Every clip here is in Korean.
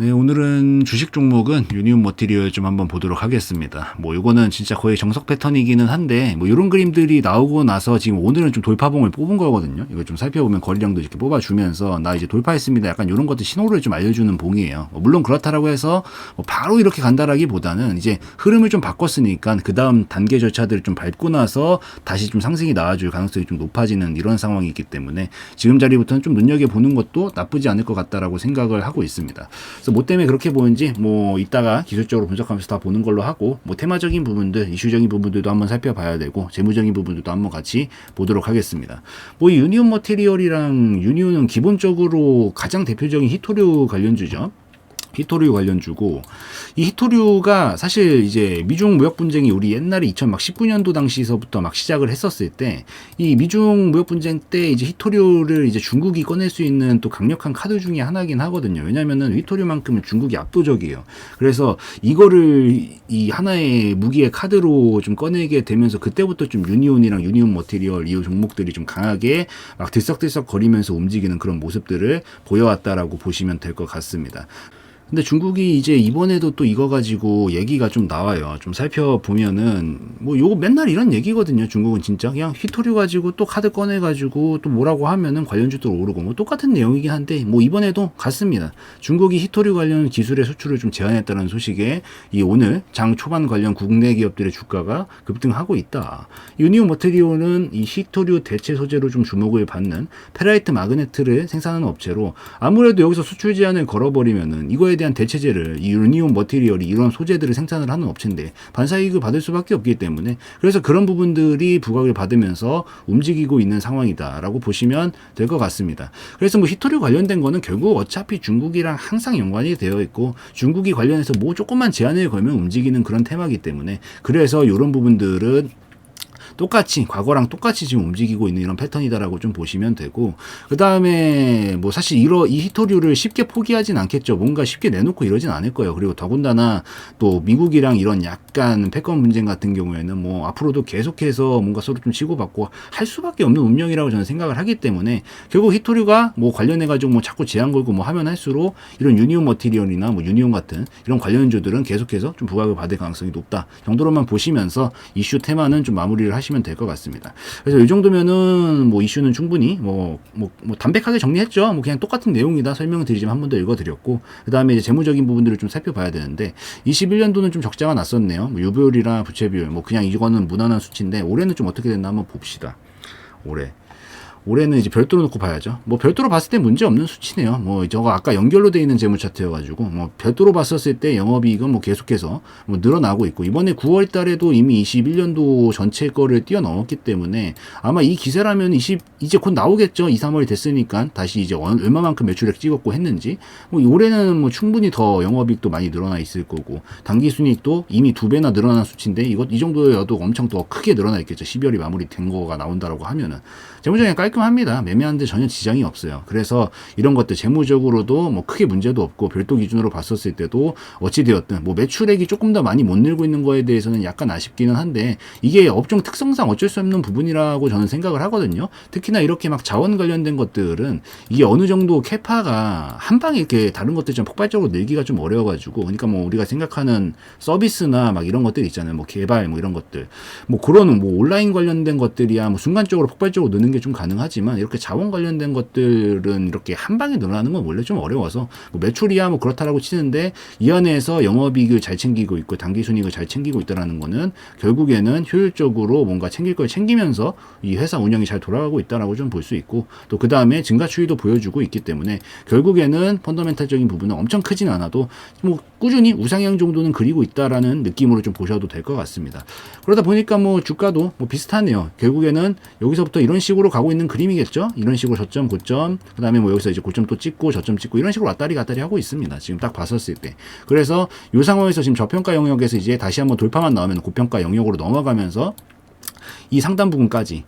네, 오늘은 주식 종목은 유니온 머티리얼 좀 한번 보도록 하겠습니다. 뭐 요거는 진짜 거의 정석 패턴이기는 한데 뭐 이런 그림들이 나오고 나서 지금 오늘은 좀 돌파봉을 뽑은 거거든요. 이거 좀 살펴보면 거래량도 이렇게 뽑아주면서 나 이제 돌파했습니다. 약간 이런 것들 신호를 좀 알려주는 봉이에요. 물론 그렇다라고 해서 뭐 바로 이렇게 간다라기보다는 이제 흐름을 좀 바꿨으니까 그 다음 단계 절차들을 좀 밟고 나서 다시 좀 상승이 나와줄 가능성이 좀 높아지는 이런 상황이 있기 때문에 지금 자리부터는 좀 눈여겨보는 것도 나쁘지 않을 것 같다라고 생각을 하고 있습니다. 그래서 뭐 때문에 그렇게 보는지 뭐 이따가 기술적으로 분석하면서 다 보는 걸로 하고 뭐 테마적인 부분들, 이슈적인 부분들도 한번 살펴봐야 되고 재무적인 부분들도 한번 같이 보도록 하겠습니다. 뭐 이 유니온 머티리얼이랑 유니온은 기본적으로 가장 대표적인 히토류 관련주죠. 히토류 관련주고 이 히토류가 사실 이제 미중 무역 분쟁이 우리 옛날에 2019년도 당시서부터 막 시작을 했었을 때 이 미중 무역 분쟁 때 이제 히토류를 이제 중국이 꺼낼 수 있는 또 강력한 카드 중에 하나긴 하거든요. 왜냐면은 히토류만큼은 중국이 압도적이에요. 그래서 이거를 이 하나의 무기의 카드로 좀 꺼내게 되면서 그때부터 좀 유니온이랑 유니온 머티리얼 이 종목들이 좀 강하게 막 들썩들썩 거리면서 움직이는 그런 모습들을 보여왔다라고 보시면 될 것 같습니다. 근데 중국이 이제 이번에도 또 이거 가지고 얘기가 좀 나와요. 좀 살펴보면은 뭐 요거 맨날 이런 얘기거든요. 중국은 진짜 그냥 히토류 가지고 또 카드 꺼내 가지고 또 뭐라고 하면은 관련주도 오르고 뭐 똑같은 내용이긴 한데 뭐 이번에도 같습니다. 중국이 히토류 관련 기술의 수출을 좀 제한했다는 소식에 이 오늘 장 초반 관련 국내 기업들의 주가가 급등하고 있다. 유니온 머티리얼은 이 히토류 대체 소재로 좀 주목을 받는 페라이트 마그네트를 생산하는 업체로 아무래도 여기서 수출 제한을 걸어버리면은 이거에 대한 대체제를 이 유니온 머티리얼이 이런 소재들을 생산을 하는 업체인데 반사이익을 받을 수밖에 없기 때문에 그래서 그런 부분들이 부각을 받으면서 움직이고 있는 상황이다라고 보시면 될 것 같습니다. 그래서 뭐 히토류 관련된 거는 결국 어차피 중국이랑 항상 연관이 되어 있고 중국이 관련해서 뭐 조금만 제한을 걸면 움직이는 그런 테마이기 때문에 그래서 이런 부분들은 똑같이 과거랑 똑같이 지금 움직이고 있는 이런 패턴이다라고 좀 보시면 되고 그 다음에 뭐 사실 이 히토류를 쉽게 포기하진 않겠죠. 뭔가 쉽게 내놓고 이러진 않을 거예요. 그리고 더군다나 또 미국이랑 이런 약간 패권 분쟁 같은 경우에는 뭐 앞으로도 계속해서 뭔가 서로 좀 치고받고 할 수밖에 없는 운명이라고 저는 생각을 하기 때문에 결국 히토류가 뭐 관련해가지고 뭐 자꾸 제한 걸고 뭐 하면 할수록 이런 유니온 머티리얼이나 뭐 유니온 같은 이런 관련주들은 계속해서 좀 부각을 받을 가능성이 높다 정도로만 보시면서 이슈 테마는 좀 마무리를 하시면 될 것 같습니다. 그래서 이 정도면은 뭐 이슈는 충분히 뭐 담백하게 정리했죠. 뭐 그냥 똑같은 내용이다 설명을 드리지만 한 번 더 읽어드렸고 그 다음에 이제 재무적인 부분들을 좀 살펴봐야 되는데 21년도는 좀 적자가 났었네요. 뭐 유보율이랑 부채 비율 뭐 그냥 이거는 무난한 수치인데 올해는 좀 어떻게 됐나 한번 봅시다. 올해는 이제 별도로 놓고 봐야죠. 뭐 별도로 봤을 때 문제 없는 수치네요. 뭐 저거 아까 연결로 되어 있는 재무 차트여가지고 뭐 별도로 봤었을 때 영업이익은 뭐 계속해서 뭐 늘어나고 있고 이번에 9월 달에도 이미 21년도 전체 거를 뛰어넘었기 때문에 아마 이 기세라면 이제 곧 나오겠죠. 2, 3월이 됐으니까 다시 이제 얼마만큼 매출액 찍었고 했는지 뭐 올해는 뭐 충분히 더 영업이익도 많이 늘어나 있을 거고 당기순이익도 이미 2배나 늘어난 수치인데 이 정도여도 엄청 더 크게 늘어나 있겠죠. 12월이 마무리된 거가 나온다라고 하면은 재무적인 깔끔합니다. 매매하는데 전혀 지장이 없어요. 그래서 이런 것들 재무적으로도 뭐 크게 문제도 없고 별도 기준으로 봤었을 때도 어찌되었든 뭐 매출액이 조금 더 많이 못 늘고 있는 거에 대해서는 약간 아쉽기는 한데 이게 업종 특성상 어쩔 수 없는 부분이라고 저는 생각을 하거든요. 특히나 이렇게 막 자원 관련된 것들은 이게 어느 정도 캐파가 한 방에 이렇게 다른 것들처럼 폭발적으로 늘기가 좀 어려워가지고 그러니까 뭐 우리가 생각하는 서비스나 막 이런 것들 있잖아요. 뭐 개발 뭐 이런 것들 뭐 그런 뭐 온라인 관련된 것들이야 뭐 순간적으로 폭발적으로 느는 게 좀 가능하지만 이렇게 자원 관련된 것들은 이렇게 한 방에 늘어나는 건 원래 좀 어려워서 뭐 매출이야 뭐 그렇다라고 치는데 이 안에서 영업이익을 잘 챙기고 있고 당기순이익을 잘 챙기고 있다라는 거는 결국에는 효율적으로 뭔가 챙길 걸 챙기면서 이 회사 운영이 잘 돌아가고 있다라고 좀 볼 수 있고 또 그 다음에 증가 추이도 보여주고 있기 때문에 결국에는 펀더멘탈적인 부분은 엄청 크진 않아도 뭐 꾸준히 우상향 정도는 그리고 있다라는 느낌으로 좀 보셔도 될 것 같습니다. 그러다 보니까 뭐 주가도 뭐 비슷하네요. 결국에는 여기서부터 이런 식으로 가고 있는 그림이겠죠. 이런 식으로 저점 고점 그 다음에 뭐 여기서 이제 고점 또 찍고 저점 찍고 이런 식으로 왔다리 갔다리 하고 있습니다. 지금 딱 봤었을 때. 그래서 이 상황에서 지금 저평가 영역에서 이제 다시 한번 돌파만 나오면 고평가 영역으로 넘어가면서 이 상단 부분까지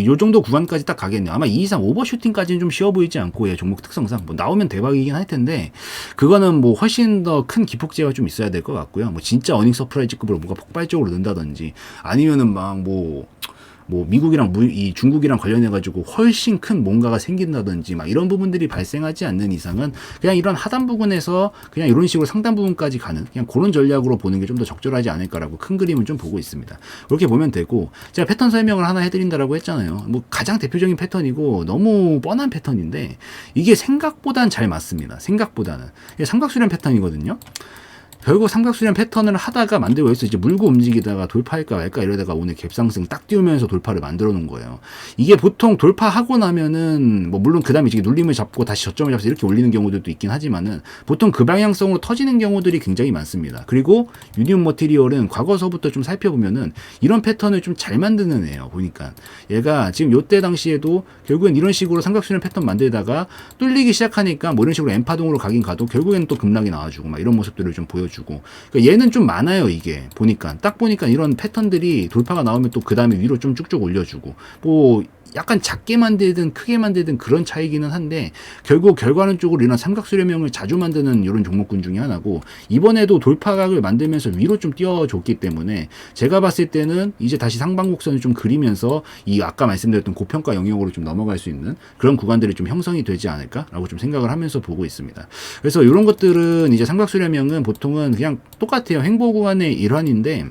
요 정도 구간까지 딱 가겠네요. 아마 2 이상 오버슈팅까지는 좀 쉬워 보이지 않고 종목 특성상 뭐 나오면 대박이긴 할 텐데 그거는 뭐 훨씬 더 큰 기폭제가 좀 있어야 될 것 같고요. 뭐 진짜 어닝 서프라이즈급으로 뭔가 폭발적으로 는다든지 아니면은 막 뭐 뭐 미국이랑 이 중국이랑 관련해 가지고 훨씬 큰 뭔가가 생긴다든지 막 이런 부분들이 발생하지 않는 이상은 그냥 이런 하단 부분에서 그냥 이런 식으로 상단 부분까지 가는 그냥 그런 전략으로 보는 게 좀 더 적절하지 않을까라고 큰 그림을 좀 보고 있습니다. 그렇게 보면 되고 제가 패턴 설명을 하나 해드린다라고 했잖아요. 뭐 가장 대표적인 패턴이고 너무 뻔한 패턴인데 이게 생각보단 잘 맞습니다. 생각보다는 이게 삼각수렴 패턴이거든요. 결국 삼각수렴 패턴을 하다가 만들고 여기서 이제 물고 움직이다가 돌파할까 말까 이러다가 오늘 갭상승 딱 띄우면서 돌파를 만들어 놓은 거예요. 이게 보통 돌파하고 나면은 뭐 물론 그 다음에 이제 눌림을 잡고 다시 저점을 잡아서 이렇게 올리는 경우들도 있긴 하지만은 보통 그 방향성으로 터지는 경우들이 굉장히 많습니다. 그리고 유니온 머티리얼은 과거서부터 좀 살펴보면은 이런 패턴을 좀 잘 만드는 애예요. 보니까 얘가 지금 요때 당시에도 결국엔 이런 식으로 삼각수렴 패턴 만들다가 뚫리기 시작하니까 뭐 이런 식으로 N파동으로 가긴 가도 결국에는 또 급락이 나와주고 막 이런 모습들을 좀 보여주고 그러니까 얘는 좀 많아요. 이게 보니까 딱 보니까 이런 패턴들이 돌파가 나오면 또 그 다음에 위로 좀 쭉쭉 올려주고 뭐 약간 작게 만들든 크게 만들든 그런 차이기는 한데 결국 결과는 쪽으로 이런 삼각수렴형을 자주 만드는 이런 종목군 중에 하나고 이번에도 돌파각을 만들면서 위로 좀 띄워줬기 때문에 제가 봤을 때는 이제 다시 상방곡선을 좀 그리면서 이 아까 말씀드렸던 고평가 영역으로 좀 넘어갈 수 있는 그런 구간들이 좀 형성이 되지 않을까라고 좀 생각을 하면서 보고 있습니다. 그래서 이런 것들은 이제 삼각수렴형은 보통은 그냥 똑같아요. 횡보 구간의 일환인데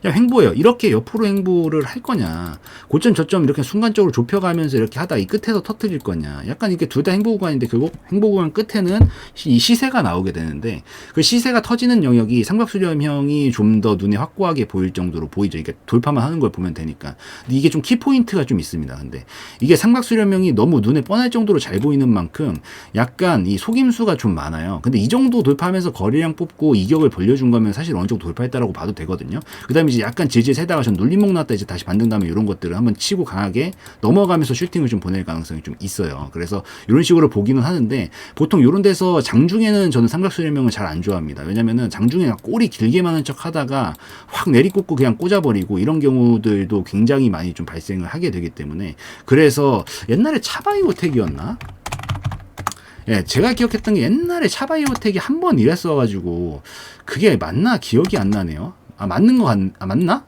그냥 횡보예요. 이렇게 옆으로 횡보를 할 거냐, 고점 저점 이렇게 순간적으로 좁혀가면서 이렇게 하다 이 끝에서 터뜨릴 거냐, 약간 이렇게 둘 다 횡보 구간인데 결국 횡보 구간 끝에는 이 시세가 나오게 되는데 그 시세가 터지는 영역이 삼각수렴형이 좀 더 눈에 확고하게 보일 정도로 보이죠. 이게 돌파만 하는 걸 보면 되니까. 근데 이게 좀 키포인트가 좀 있습니다. 근데 이게 삼각수렴형이 너무 눈에 뻔할 정도로 잘 보이는 만큼 약간 이 속임수가 좀 많아요. 근데 이 정도 돌파하면서 거래량 뽑고 이격을 벌려준 거면 사실 어느 정도 돌파했다라고 봐도 되거든요. 그 다음에 이제 약간 질질 세다가 전 눌림목 났다 이제 다시 반등 다음에 이런 것들을 한번 치고 강하게 넘어가면서 슈팅을 좀 보낼 가능성이 좀 있어요. 그래서 이런 식으로 보기는 하는데 보통 이런 데서 장중에는 저는 삼각수렴형을 잘 안 좋아합니다. 왜냐면은 장중에 꼬리 길게 많은 척 하다가 확 내리꽂고 그냥 꽂아버리고 이런 경우들도 굉장히 많이 좀 발생을 하게 되기 때문에 그래서 옛날에 차바이오텍이었나? 예, 제가 기억했던 게 옛날에 차바이오텍이 한 번 이랬어가지고 그게 맞나 기억이 안 나네요. 아, 맞는 거 맞나?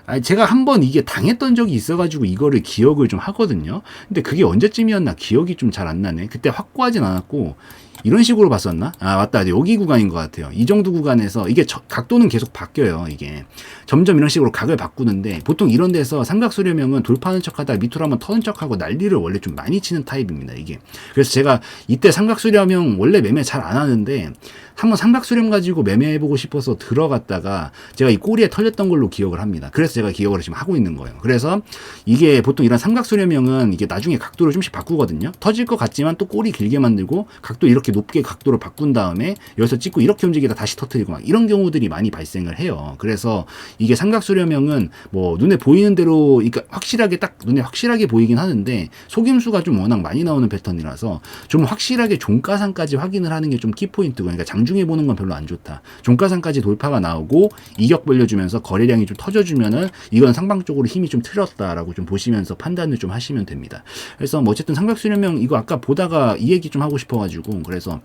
아니, 제가 한번 이게 당했던 적이 있어가지고 이거를 기억을 좀 하거든요. 근데 그게 언제쯤이었나 기억이 좀 잘 안 나네. 그때 확고하진 않았고 이런 식으로 봤었나? 아, 맞다. 여기 구간인 것 같아요. 이 정도 구간에서 이게 각도는 계속 바뀌어요. 이게 점점 이런 식으로 각을 바꾸는데 보통 이런 데서 삼각수렴형은 돌파하는 척하다 밑으로 한번 터는 척하고 난리를 원래 좀 많이 치는 타입입니다. 이게 그래서 제가 이때 삼각수렴형 원래 매매 잘 안 하는데 한번 삼각수렴 가지고 매매해보고 싶어서 들어갔다가 제가 이 꼬리에 털렸던 걸로 기억을 합니다. 그래서 제가 기억을 지금 하고 있는 거예요. 그래서 이게 보통 이런 삼각수렴형은 이게 나중에 각도를 좀씩 바꾸거든요. 터질 것 같지만 또 꼬리 길게 만들고 각도 이렇게 높게 각도를 바꾼 다음에 여기서 찍고 이렇게 움직이다 다시 터뜨리고 막 이런 경우들이 많이 발생을 해요. 그래서 이게 삼각수렴형은 뭐 눈에 보이는 대로 그러니까 확실하게 딱 눈에 확실하게 보이긴 하는데 속임수가 좀 워낙 많이 나오는 패턴이라서 좀 확실하게 종가상까지 확인을 하는 게 좀 키포인트고 그러니까 장중에 보는 건 별로 안 좋다. 종가상까지 돌파가 나오고 이격 벌려주면서 거래량이 좀 터져주면은 이건 상방 쪽으로 힘이 좀 틀었다라고 좀 보시면서 판단을 좀 하시면 됩니다. 그래서 뭐 어쨌든 삼각수렴형 이거 아까 보다가 이 얘기 좀 하고 싶어가지고 그래서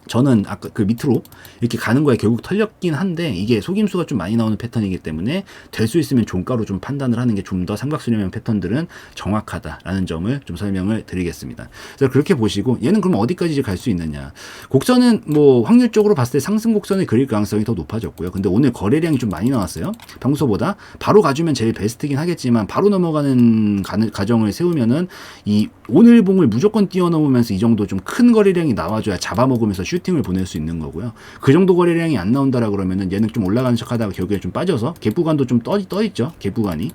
저는 아까 그 밑으로 이렇게 가는 거에 결국 털렸긴 한데 이게 속임수가 좀 많이 나오는 패턴이기 때문에 될 수 있으면 종가로 좀 판단을 하는 게 좀 더 삼각수렴형 패턴들은 정확하다라는 점을 좀 설명을 드리겠습니다. 그래서 그렇게 보시고 얘는 그럼 어디까지 갈 수 있느냐. 곡선은 뭐 확률적으로 봤을 때 상승 곡선을 그릴 가능성이 더 높아졌고요. 근데 오늘 거래량이 좀 많이 나왔어요. 평소보다 바로 가주면 제일 베스트긴 하겠지만 바로 넘어가는 가정을 세우면은 이 오늘 봉을 무조건 뛰어넘으면서 이 정도 좀 큰 거래량이 나와줘야 잡아먹으면서 슈팅을 보낼 수 있는 거고요. 그 정도 거래량이 안 나온다라 그러면은 얘는 좀 올라가는 척하다가 결국에 좀 빠져서 갭 구간도 좀 떠 있죠. 갭 구간이.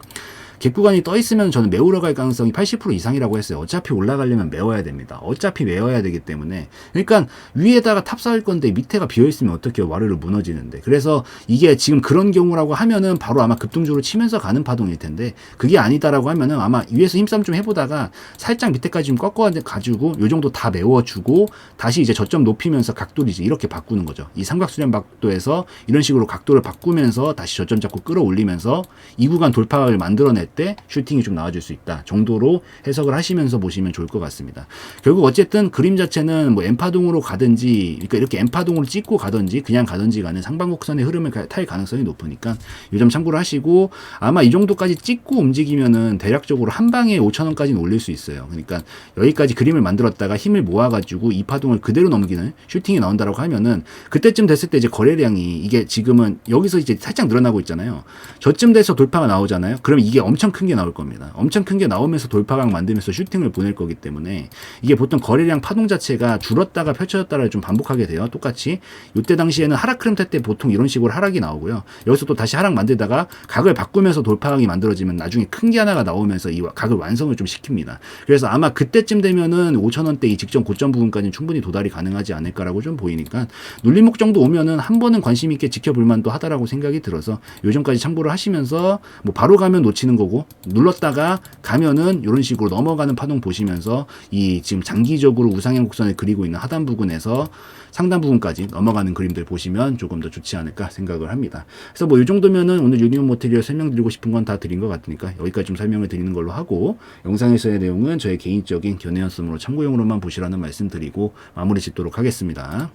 갭 구간이 떠 있으면 저는 메우러 갈 가능성이 80% 이상이라고 했어요. 어차피 올라가려면 메워야 됩니다. 어차피 메워야 되기 때문에. 그러니까 위에다가 탑 쌓을 건데 밑에가 비어 있으면 어떻게 와르르 무너지는데. 그래서 이게 지금 그런 경우라고 하면은 바로 아마 급등주로 치면서 가는 파동일 텐데 그게 아니다라고 하면은 아마 위에서 힘싸움 좀 해보다가 살짝 밑에까지 좀 꺾어 가지고 요 정도 다 메워주고 다시 이제 저점 높이면서 각도를 이제 이렇게 바꾸는 거죠. 이 삼각수렴 각도에서 이런 식으로 각도를 바꾸면서 다시 저점 잡고 끌어올리면서 이 구간 돌파를 만들어낼 때 슈팅이 좀 나와줄 수 있다 정도로 해석을 하시면서 보시면 좋을 것 같습니다. 결국 어쨌든 그림 자체는 뭐 N파동으로 가든지, 그러니까 이렇게 N파동으로 찍고 가든지 그냥 가든지 간에 상방곡선의 흐름을 탈 가능성이 높으니까 이 점 참고를 하시고, 아마 이 정도까지 찍고 움직이면은 대략적으로 한 방에 5,000원까지는 올릴 수 있어요. 그러니까 여기까지 그림을 만들었다가 힘을 모아가지고 이 파동을 그대로 넘기는 슈팅이 나온다라고 하면은, 그때쯤 됐을 때 이제 거래량이, 이게 지금은 여기서 이제 살짝 늘어나고 있잖아요. 저쯤 돼서 돌파가 나오잖아요. 그럼 이게 엄청 큰 게 나올 겁니다. 엄청 큰 게 나오면서 돌파각 만들면서 슈팅을 보낼 거기 때문에 이게 보통 거래량 파동 자체가 줄었다가 펼쳐졌다를 좀 반복하게 돼요. 똑같이 이때 당시에는 하락 흐름 탈 때 보통 이런 식으로 하락이 나오고요. 여기서 또 다시 하락 만들다가 각을 바꾸면서 돌파각이 만들어지면 나중에 큰 게 하나가 나오면서 이 각을 완성을 좀 시킵니다. 그래서 아마 그때쯤 되면은 5,000원대 이 직전 고점 부분까지는 충분히 도달이 가능하지 않을까라고 좀 보이니까, 눌림목 정도 오면은 한 번은 관심 있게 지켜볼 만도 하다라고 생각이 들어서 요점까지 참고를 하시면서, 뭐 바로 가면 놓치는 거고 눌렀다가 가면은 이런 식으로 넘어가는 파동 보시면서 이 지금 장기적으로 우상향 곡선을 그리고 있는 하단 부분에서 상단 부분까지 넘어가는 그림들 보시면 조금 더 좋지 않을까 생각을 합니다. 그래서 뭐 이 정도면은 오늘 유니온 머티리얼 설명드리고 싶은 건 다 드린 것 같으니까 여기까지 좀 설명을 드리는 걸로 하고, 영상에서의 내용은 저의 개인적인 견해였으므로 참고용으로만 보시라는 말씀 드리고 마무리 짓도록 하겠습니다.